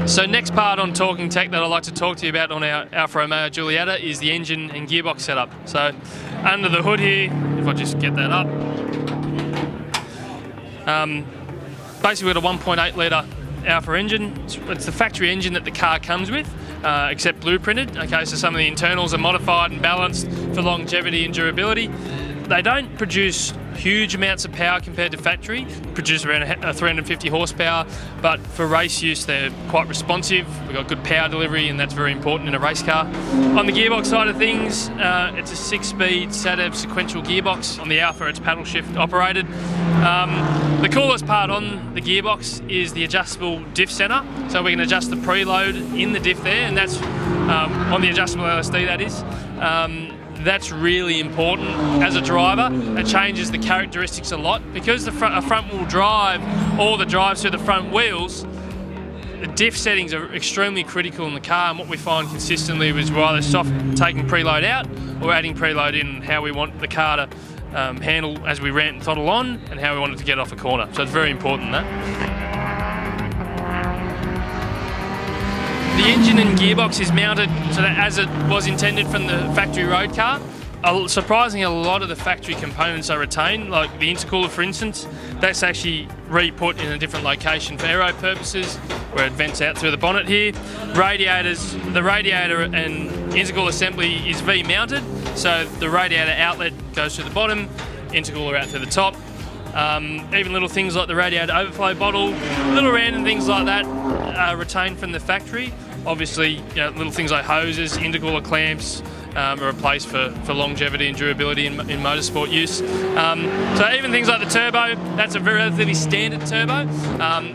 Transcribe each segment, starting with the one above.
So next part on Talking Tech that I'd like to talk to you about on our Alfa Romeo Giulietta is the engine and gearbox setup. So under the hood here, if I just get that up, basically we've got a 1.8 litre Alfa engine. It's the factory engine that the car comes with, except blueprinted. Okay, so some of the internals are modified and balanced for longevity and durability. They don't produce huge amounts of power compared to factory, produce around 350 horsepower, but for race use they're quite responsive. We've got good power delivery, and that's very important in a race car. On the gearbox side of things, it's a 6-speed SATEV sequential gearbox. On the Alfa it's paddle shift operated. The coolest part on the gearbox is the adjustable diff center, so we can adjust the preload in the diff there, and that's on the adjustable LSD, that is. That's really important as a driver. It changes the characteristics a lot because a front wheel drive, all the drives through the front wheels, the diff settings are extremely critical in the car, and what we find consistently is we're either taking preload out or adding preload in, how we want the car to handle as we ramp and throttle on, and how we want it to get off a corner. So it's very important, that. The engine and gearbox is mounted so that as it was intended from the factory road car. Surprisingly, a lot of the factory components are retained, like the intercooler, for instance. That's actually re-put in a different location for aero purposes, where it vents out through the bonnet here. Radiators, the radiator and intercooler assembly is V-mounted, so the radiator outlet goes to the bottom, intercooler out to the top. Even little things like the radiator overflow bottle, little random things like that are retained from the factory. Obviously, little things like hoses, intercooler clamps are replaced for longevity and durability in motorsport use. So even things like the turbo, that's a very relatively standard turbo.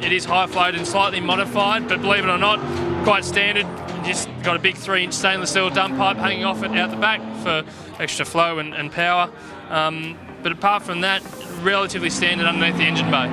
It is high float and slightly modified, but believe it or not, quite standard. Just got a big 3-inch stainless steel dump pipe hanging off it out the back for extra flow and power. But apart from that, relatively standard underneath the engine bay.